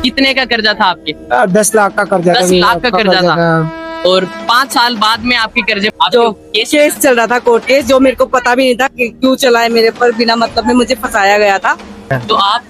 कितने का कर्जा था आपके? 10 लाख का कर्जा 10 लाख का कर्जा था। और 5 साल बाद में आपके कर्जे जो केस चल रहा था, कोर्ट केस, जो मेरे को पता भी नहीं था कि क्यों चला है मेरे पर, बिना मतलब में मुझे फंसाया गया था। तो आप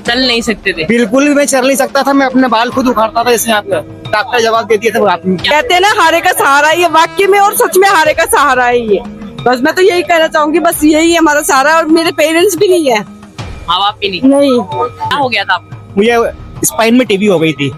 चल नहीं सकते थे? बिल्कुल भी मैं चल नहीं सकता था, मैं अपने बाल खुद उखाड़ता था। इसमें आप डॉक्टर जवाब देती थे, कहते हैं ना हारे का सहारा ही है, वाकई में और सच में हारे का सहारा ही है। बस मैं तो यही कहना चाहूंगी, बस यही हमारा सहारा। और मेरे पेरेंट्स भी नहीं है। हाँ, आप भी नहीं? क्या हो गया था आपको? मुझे स्पाइन में टीबी हो गई थी,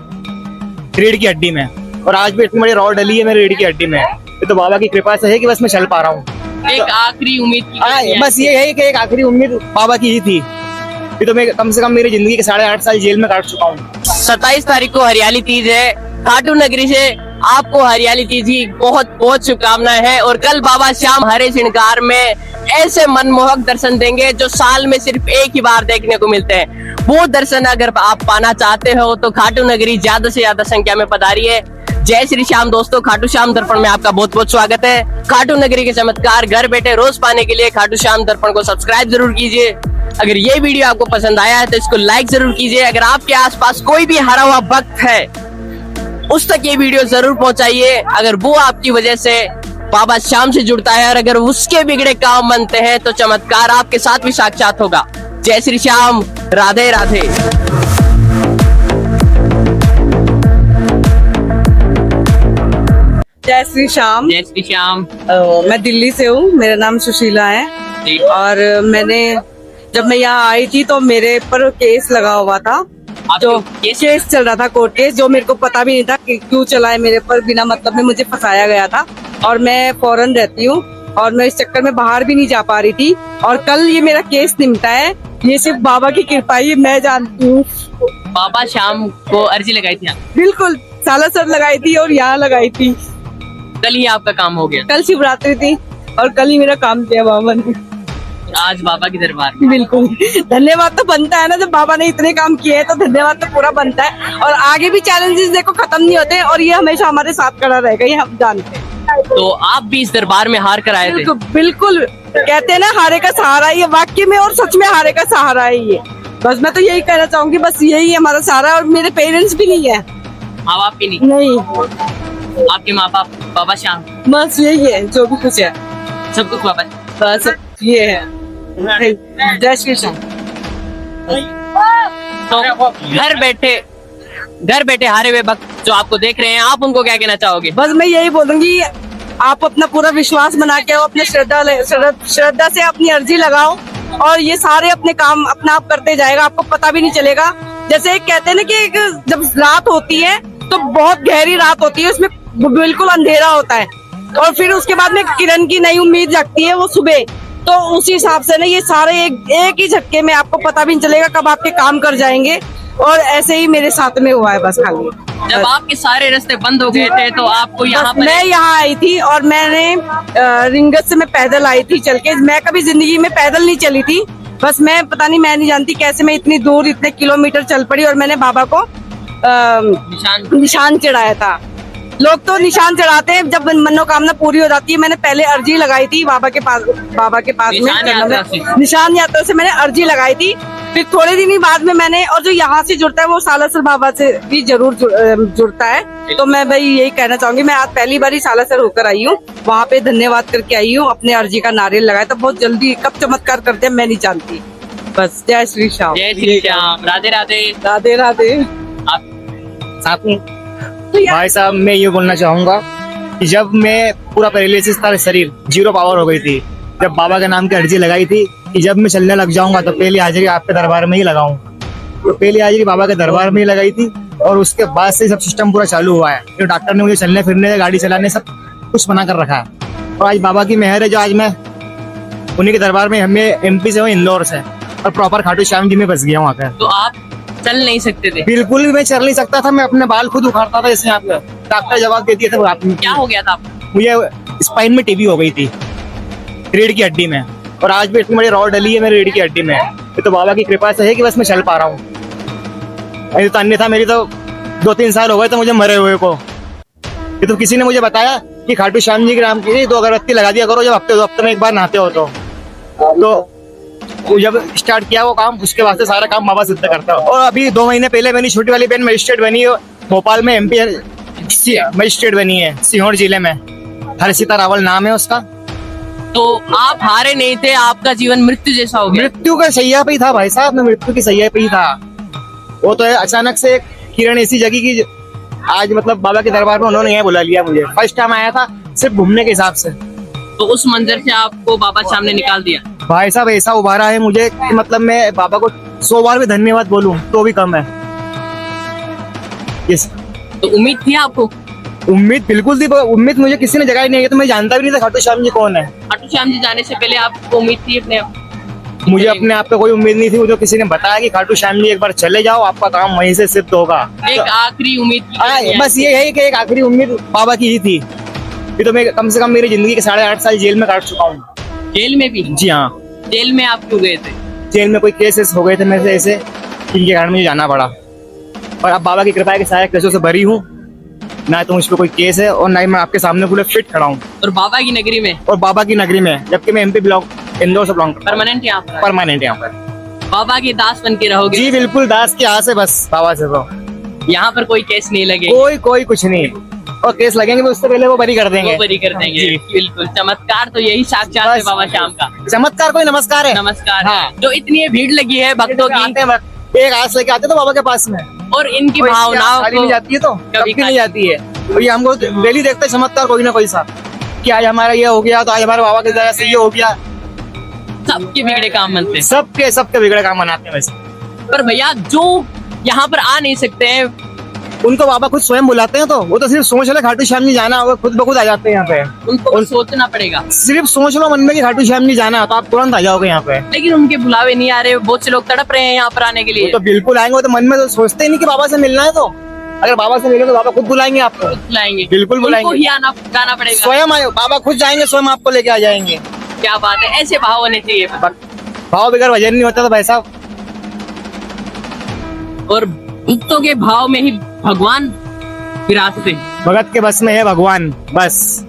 रीढ़ की हड्डी में, और आज भी इतनी बड़ी रॉड डली है मेरी रीढ़ की हड्डी में। ये तो बाबा की कृपा से है कि बस मैं चल पा रहा हूँ। एक आखिरी उम्मीद की बस ये है कि एक आखिरी उम्मीद बाबा की ही थी। ये तो मैं कम से कम मेरी जिंदगी के 8.5 साल जेल में काट चुका हूँ। 27 तारीख को हरियाली तीज है। खाटू नगरी से आपको हरियाली तीज की बहुत बहुत शुभकामनाएं हैं। और कल बाबा श्याम हरे श्रृंगार में ऐसे मनमोहक दर्शन देंगे जो साल में सिर्फ एक ही बार देखने को मिलते हैं। वो दर्शन अगर आप पाना चाहते हो तो खाटू नगरी ज्यादा से ज्यादा संख्या में पधारिए। जय श्री श्याम दोस्तों, खाटू श्याम दर्पण में आपका बहुत बहुत स्वागत है। खाटू नगरी के चमत्कार घर बैठे रोज पाने के लिए खाटू श्याम दर्पण को सब्सक्राइब जरूर कीजिए। अगर ये वीडियो आपको पसंद आया है तो इसको लाइक जरूर कीजिए। अगर आपके आसपास कोई भी हरा हुआ भक्त है उस तक ये वीडियो जरूर पहुंचाइए। अगर वो आपकी वजह से बाबा श्याम से जुड़ता है और अगर उसके बिगड़े काम बनते हैं तो चमत्कार आपके साथ भी साक्षात होगा। जय श्री श्याम, राधे राधे। जय श्री श्याम। जय श्री श्याम। मैं दिल्ली से हूँ, मेरा नाम सुशीला है। और जब मैं यहाँ आई थी तो मेरे पर केस लगा हुआ था, जो केस चल रहा था, कोर्ट केस, जो मेरे को पता भी नहीं था कि क्यों चला है मेरे पर, बिना मतलब में मुझे फंसाया गया था। और मैं फॉरेन रहती हूँ और मैं इस चक्कर में बाहर भी नहीं जा पा रही थी। और कल ये मेरा केस निपटा है, ये सिर्फ बाबा की कृपा ही मैं जानती हूँ। बाबा श्याम को अर्जी लगाई थी आप? बिल्कुल, सालासर लगाई थी और यहाँ लगाई थी। कल ही आपका काम हो गया? कल शिवरात्रि थी और कल ही मेरा काम किया बाबा ने। आज बाबा की दरबार में। बिल्कुल, धन्यवाद तो बनता है ना, जब बाबा ने इतने काम किए हैं तो धन्यवाद तो पूरा बनता है। और आगे भी चैलेंजेस देखो खत्म नहीं होते और ये हमेशा हमारे साथ खड़ा रहेगा, ये हम जानते हैं। तो आप भी इस दरबार में हार कर आए थे? बिल्कुल, कहते हैं ना हारे का सहारा ही है, वाकई में और सच में हारे का सहारा ही है। बस मैं तो यही कहना चाहूंगी, बस यही हमारा सहारा। और मेरे पेरेंट्स भी नहीं है। माँ बाप भी नहीं। आपके माँ बाप बाबा श्याम? बस यही है जो भी कुछ है, सब कुछ बाबा। बस ये है। जय श्री श्याम। तो घर बैठे हारे हुए भक्त जो आपको देख रहे हैं, आप उनको क्या कहना चाहोगे? बस मैं यही बोलूंगी, आप अपना पूरा विश्वास बना के आओ, अपने श्रद्धा से अपनी अर्जी लगाओ और ये सारे अपने काम अपना आप करते जाएगा, आपको पता भी नहीं चलेगा। जैसे एक कहते हैं ना कि जब रात होती है तो बहुत गहरी रात होती है, उसमें बिल्कुल अंधेरा होता है और फिर उसके बाद में किरण की नई उम्मीद जगती है वो सुबह। तो उसी हिसाब से ना ये सारे एक ही झटके में, आपको पता भी नहीं चलेगा कब आपके काम कर जाएंगे। और ऐसे ही मेरे साथ में हुआ है बस खाली। जब आपके सारे रास्ते बंद हो गए थे तो आपको यहाँ पर? मैं यहाँ आई थी और मैंने रिंगत से मैं पैदल आई थी चल के। मैं कभी जिंदगी में पैदल नहीं चली थी, बस मैं पता नहीं, मैं नहीं जानती कैसे मैं इतनी दूर इतने किलोमीटर चल पड़ी। और मैंने बाबा को निशान चढ़ाया था। लोग तो निशान चढ़ाते हैं जब मनोकामना पूरी हो जाती है। मैंने पहले अर्जी लगाई थी बाबा के पास में निशान यात्रा से मैंने अर्जी लगाई थी। फिर थोड़े दिन ही बाद में मैंने, और जो यहाँ से जुड़ता है वो सालासर बाबा से भी जरूर जुड़ता है। तो मैं भाई यही कहना चाहूंगी, मैं आज पहली बार ही सालासर होकर आई हूँ, वहाँ पे धन्यवाद करके आई हूँ, अपने अर्जी का नारियल लगाया। तो बहुत जल्दी कब चमत्कार करते हैं मैं नहीं जानती। बस जय श्री श्याम। जय श्री श्याम। राधे राधे। राधे राधे। साथ में भाई साहब मैं ये बोलना चाहूंगा कि जब मैं पूरा पैरालिसिस था, शरीर 0 पावर हो गई थी, जब बाबा के नाम की अर्जी लगाई थी कि जब मैं चलने लग जाऊंगा तो पहली हाजिरी आपके दरबार में ही लगाऊं, तो पहली हाजिरी बाबा के दरबार में ही लगाई थी। और उसके बाद से सब सिस्टम पूरा चालू हुआ है। तो डॉक्टर ने मुझे चलने फिरने, गाड़ी चलाने सब कुछ मना कर रखा है। और आज बाबा की मेहर है जो आज मैं उन्हीं के दरबार में, हमें MP से हूँ, इंदौर से, और प्रॉपर खाटू श्याम जी में बस गया हूँ आकर। तो आप चल नहीं सकते थे? बिल्कुल भी मैं चल नहीं सकता था, मैं अपने बाल खुद उखाड़ता था। इसमें डॉक्टर जवाब देती थे। क्या हो गया था आपको? मुझे स्पाइन में टीबी हो गई थी, रीढ़ की हड्डी में, और आज भी इतनी बड़ी रॉड डली है मेरी रीढ़ की हड्डी में। ये तो बाबा की कृपा से है कि बस मैं चल पा रहा हूँ। तो अन्यथा मेरी तो 2-3 साल हो गए तो मुझे मरे हुए को। ये तो किसी ने मुझे बताया कि खाटू श्याम जी के नाम की 2 अगरबत्ती लगा दिया करो जब हफ्ते में एक बार नहाते हो तो वो जब स्टार्ट किया वो काम, उसके बाद से सारा काम बाबा सिद्ध करता है। और अभी 2 महीने पहले मेरी छोटी वाली बहन मजिस्ट्रेट बनी है, भोपाल में MP मजिस्ट्रेट बनी है, सीहोर जिले में। हर्षिता रावल नाम है उसका। तो आप हारे नहीं थे, आपका जीवन मृत्यु जैसा हो गया। मृत्यु का सैया पे ही था भाई साहब, मैं मृत्यु की सैया पे ही था। वो तो है अचानक से एक किरण ऐसी जगी कि आज मतलब बाबा के दरबार में उन्होंने यहाँ बुला लिया मुझे। फर्स्ट टाइम आया था सिर्फ घूमने के हिसाब से, तो उस मंजर से आपको बाबा श्याम ने निकाल दिया। भाई साहब ऐसा उभारा है मुझे कि मतलब मैं बाबा को 100 बार भी धन्यवाद बोलूं तो भी कम है। इस तो उम्मीद थी आपको? उम्मीद बिल्कुल थी, उम्मीद मुझे किसी ने जगाई नहीं है, तो मैं जानता भी नहीं था खाटू श्याम जी कौन है। खाटू श्याम जी जाने से पहले आपको उम्मीद थी अपने आप? मुझे अपने आप पे कोई उम्मीद नहीं थी, मुझे किसी ने बताया कि खाटू श्याम जी एक बार चले जाओ, आपका काम वहीं से सिद्ध होगा। एक आखिरी उम्मीद की बस ये है कि एक आखिरी उम्मीद बाबा की ही थी। ये तो मैं कम से कम मेरी जिंदगी के 8.5 साल जेल में काट चुका हूँ। जेल में भी? जी हाँ। जेल में आप क्यों गए थे? जेल में कोई केसेस हो गए थे मेरे से ऐसे, जिनके कारण मुझे जाना पड़ा। और अब बाबा की कृपा है कि सारे केसों से बरी हूँ, ना तो मुझ पर कोई केस है और ना ही मैं आपके सामने पूरे फिट खड़ा हूँ। और बाबा की नगरी में? और बाबा की नगरी में, जबकि मैं MP इंदौर से बिलोंग करता हूँ। परमानेंट यहाँ पर? परमानेंट यहाँ पर। बाबा के दास बन के रहोगे? जी बिल्कुल, दास के यहाँ से बस बाबा से। तो यहाँ पर कोई केस नहीं लगे? कोई कुछ नहीं, और केस लगेंगे तो उससे पहले वो बरी कर देंगे। वो बरी कर देंगे। बिल्कुल, चमत्कार तो यही साक्षात है बाबा श्याम का। चमत्कार कोई नमस्कार है। नमस्कार। हाँ। जो इतनी भीड़ लगी है भक्तों की, एक आस लेके आते तो बाबा के पास में, और इनकी भावनाओं खाली को नहीं जाती है, तो कभी नहीं जाती है। तो ये हमको डेली देखते चमत्कार कोई ना कोई सा, कि आज हमारा ये हो गया, तो आज हमारे बाबा की दया से ये हो गया। सबके बिगड़े काम बनते हैं। सबके बिगड़े काम बनाते हैं वैसे। पर भैया जो यहाँ पर आ नहीं सकते हैं, उनको बाबा खुद स्वयं बुलाते हैं, तो वो तो सिर्फ सोच ले खाटू श्याम जी जाना होगा, खुद ब खुद आ जाते हैं यहाँ पे। उनको सोचना पड़ेगा। सिर्फ सोच लो मन में कि खाटू श्याम जी जाना है, तो आप तुरंत आ जाओगे यहाँ पे। लेकिन उनके बुलावे नहीं आ रहे, बहुत से लोग तड़प रहे हैं यहाँ पर आने के लिए। तो बिल्कुल आएंगे, तो मन में तो सोचते ही नहीं कि बाबा से मिलना है। तो अगर बाबा से मिलोगे तो बाबा खुद बुलाएंगे आपको। बुलाएंगे, बिल्कुल बुलाएंगे। उनको ही जाना पड़ेगा। स्वयं आए, बाबा खुद जाएंगे, स्वयं आपको लेके आ जाएंगे। क्या बात है, ऐसे भाव होने चाहिए। भाव बगैर वजन नहीं होता तो भाई साहब। और भक्तों के भाव में ही भगवान विराजते। भगत के बस में है भगवान, बस।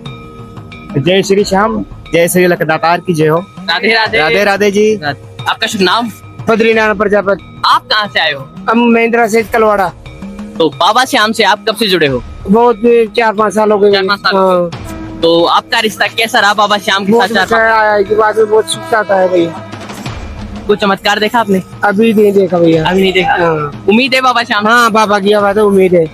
जय श्री श्याम, जय श्री लखदातार की जय हो। राधे राधे। राधे राधे जी। आपका शुभ नाम? बद्रीनारायण प्रजापति। आप कहाँ से आए हो? हम महेंद्रा से कलवाड़ा। तो बाबा श्याम से आप कब से जुड़े हो? बहुत 4-5 साल हो गए। 4-5 साल हो गए। तो आपका रिश्ता कैसा रहा बाबा श्याम के साथ? बहुत सुख आता है भैया। कुछ चमत्कार देखा आपने? अभी नहीं देखा भैया। अभी नहीं देखा। उम्मीद है बाबा श्याम? हाँ, बाबा की आवाज़ है, उम्मीद है।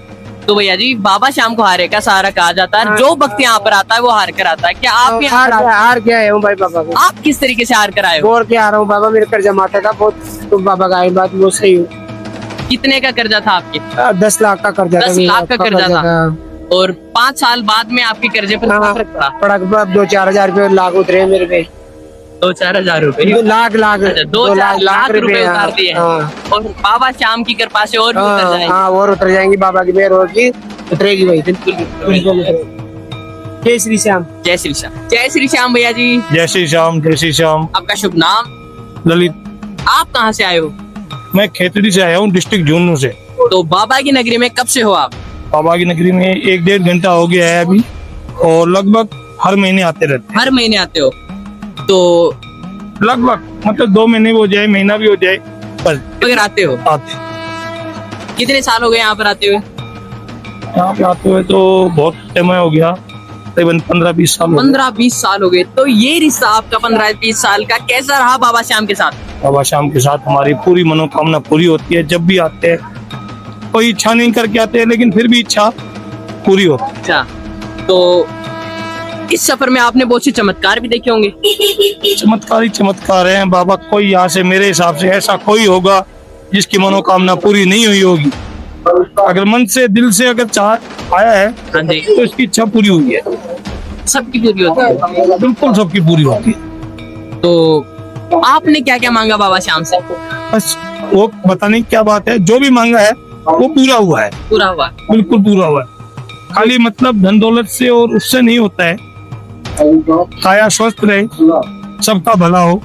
तो भैया जी, बाबा श्याम को हारे का सहारा कहा जाता है। जो भक्त यहाँ पर आता है वो हार कर आता है। क्या आप भी हार के आया हूँ भाई बाबा को। आप किस तरीके से हार कर आए हो? बोल के आ रहा हूँ, बाबा मेरे कर्जा माता था बहुत, तो बाबा का बात वो सही हूँ। कितने का कर्जा था आपके? 10 लाख का कर्जा था। 10 लाख का कर्जा था। और 5 साल बाद में आपके कर्जे पर फर्क पड़ा? पड़ा 2-4 हजार रुपए लाख उतरे मेरे पे। 2-4 हजार रुपए? लाख 2-4 लाख रुपए उतार दिए। और बाबा श्याम की कृपा से और भी उतर जाएंगे। हाँ, और उतर जाएंगी, बाबा की मेहर होगी, उतरेगी भाई। जय श्री श्याम। जय श्री श्याम। जय श्री श्याम भैया जी। जय श्री श्याम, जय श्री श्याम। आपका शुभ नाम? ललित। आप कहाँ से आए हो? मैं खेतड़ी से आया हूँ, डिस्ट्रिक्ट झुंझुनू से। तो बाबा की नगरी में कब से हो आप? बाबा की नगरी में 1-1.5 घंटा हो गया है अभी, और लगभग हर महीने आते रहते हर महीने आते हो? तो हैं। लगभग मतलब 2 महीने भी हो जाए, महीना भी हो जाए, बस अगर आते हो। आते। कितने साल हो गए यहाँ पर आते हुए? यहाँ पे आते हुए तो बहुत समय हो गया, तकरीबन 15-20 साल हो गए। 15-20 साल हो गए। तो ये रिश्ता आपका 15-20 साल का कैसा रहा बाबा श्याम के साथ? बाबा श्याम के साथ हमारी पूरी मनोकामना पूरी होती है। जब भी आते हैं, कोई इच्छा नहीं करके आते हैं, लेकिन फिर भी इच्छा पूरी होती है। अच्छा, तो इस सफर में आपने बहुत से चमत्कार भी देखे होंगे। चमत्कार ही चमत्कार है बाबा। कोई यहाँ से मेरे हिसाब से ऐसा कोई होगा जिसकी मनोकामना पूरी नहीं हुई होगी। अगर मन से, दिल से अगर चाह आया है, हाँ जी, तो इसकी इच्छा पूरी हुई है। सबकी पूरी होती है। बिल्कुल सबकी पूरी होती है। तो आपने क्या क्या मांगा बाबा श्याम से? बस वो पता नहीं क्या बात है, जो भी मांगा है वो पूरा हुआ है। पूरा हुआ? बिल्कुल पूरा हुआ है। खाली मतलब धन दौलत से और उससे नहीं होता है। काया स्वस्थ रहे, सबका भला हो,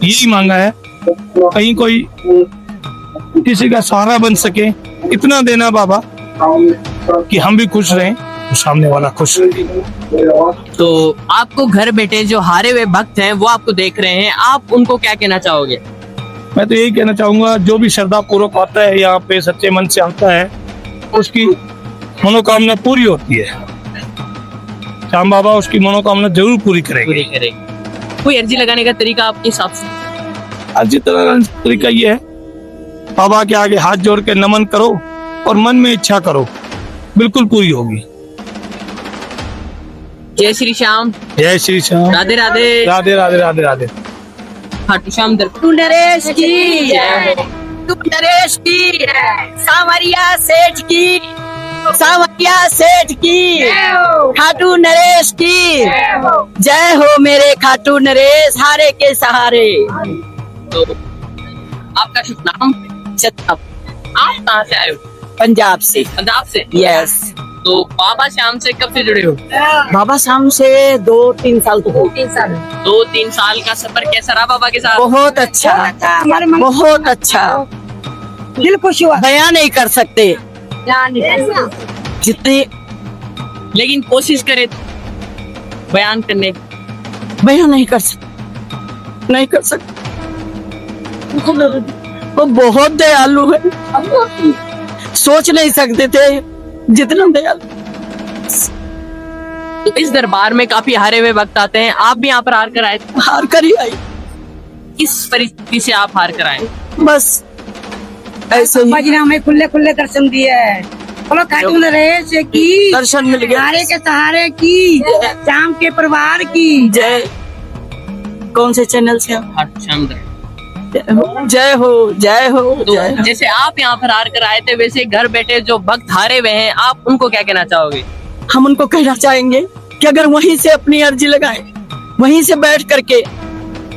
यही मांगा है। कहीं कोई किसी का सहारा बन सके, इतना देना बाबा कि हम भी खुश रहें, तो सामने वाला खुश रहे। तो आपको घर बैठे जो हारे हुए भक्त हैं वो आपको देख रहे हैं, आप उनको क्या कहना चाहोगे? मैं तो यही कहना चाहूंगा, जो भी श्रद्धा पूर्वक आता है यहाँ पे, सच्चे मन से आता है, उसकी मनोकामना पूरी होती है। श्याम बाबा उसकी मनोकामना जरूर पूरी करेंगे। पूरी करेंगे। कोई अर्जी लगाने का तरीका आपके हिसाब से? अच्छी तरह तरीका ये है, बाबा के आगे हाथ जोड़ के नमन करो और मन में इच्छा करो, बिल्कुल पूरी होगी। जय श्री श्याम। जय श्री श्याम। राधे राधे। राधे राधे राधे राधे। खाटू श्याम दर तू नरेश की जय, तू नरेश की जय, सांवरिया सेठ की, सांवरिया सेठ की, खाटू नरेश की जय हो मेरे खाटू नरेश, हारे के सहारे। तो आपका शुभ नाम? छत्रप, आप कहाँ से आए हो? पंजाब से। पंजाब से? यस। तो बाबा श्याम से कब से जुड़े हो? बाबा शाम से 2-3 साल तो हो। 2-3 साल का सफर कैसा रहा बाबा के साथ? बहुत अच्छा, बहुत अच्छा, दिल खुश हुआ, बयान नहीं कर सकते जितनी, लेकिन कोशिश करे बयान करने की। बयान नहीं कर सकते, नहीं कर सकते। वो बहुत दयालु है, सोच नहीं सकते थे जितना दयालु। तो इस दरबार में काफी हारे हुए भक्त आते हैं, आप भी यहाँ पर हार कर आए थे। हार कर ही आई, किस परिस्थिति से आप हार कर आए? बस ऐसे ही बजना में खुले खुले दर्शन दिए है। बोलो खाटू नरेश की दर्शन मिल गया। हारे के सहारे की, श्याम के परिवार की जय। कौन से चैनल से आप? खाटू श्याम दर। जय हो, जय हो, तो जय हो। जैसे आप यहाँ पर हार कर आए थे, वैसे घर बैठे जो भक्त हारे हुए हैं, आप उनको क्या कहना चाहोगे? हम उनको कहना चाहेंगे कि अगर वहीं से अपनी अर्जी लगाएं, वहीं से बैठ करके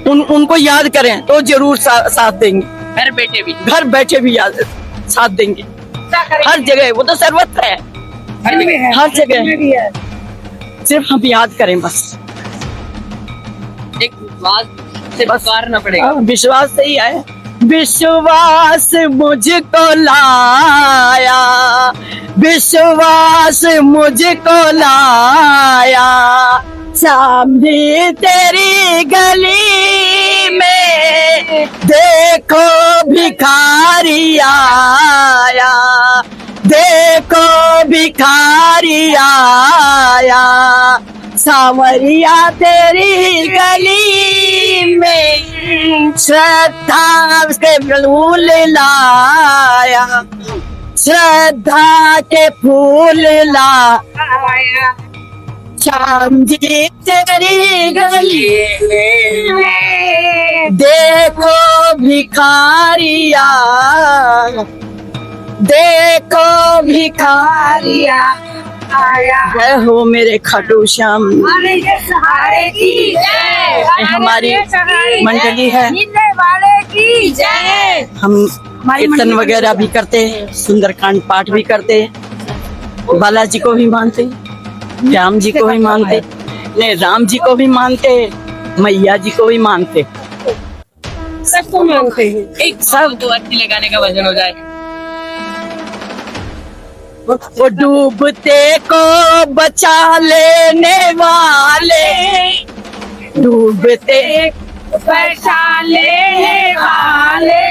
उनको याद करें तो जरूर साथ देंगे। घर बैठे भी? घर बैठे भी याद साथ देंगे, हर जगह, वो तो सर्वत्र है, हर जगह, सिर्फ हम याद करें बस। एक बात से पुकारना पड़ेगा। विश्वास से ही आए, विश्वास मुझको लाया, विश्वास मुझको लाया, सामने तेरी गली में देखो भिखारी आया, देखो भिखारी आया, सांवरिया तेरी गली में श्रद्धा के फूल लाया, श्रद्धा के फूल लाया, श्याम जी तेरी गली में देखो भिखारिया, देखो भिखारिया आया। जय हो मेरे खाटू श्याम। सहारे की जय, हमारी मंडली है, वाले की जय। हम कीर्तन वगैरह भी करते हैं, सुंदरकांड पाठ भी करते हैं, बालाजी को भी मानते हैं, राम जी को भी मानते, नहीं राम जी को भी मानते, मैया जी को भी मानते, सबको मानते हैं। एक सब तो अर्जी लगाने का वजन हो जाए। वो डूबते को बचा लेने वाले, डूबते बचा लेने वाले,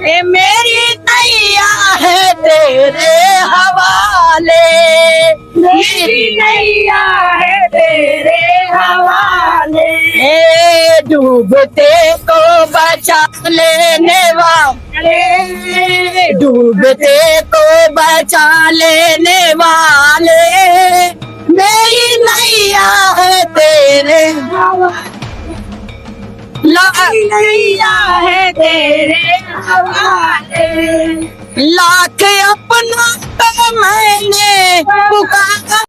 ए मेरी नैया है तेरे हवाले, मेरी नैया है तेरे हवाले, ए डूबते को बचा लेने वाले, डूबते को बचा लेने वाले, मेरी नैया है तेरे हवाले, नैया है तेरे हवाले, लाख अपना मैंने पुकारा।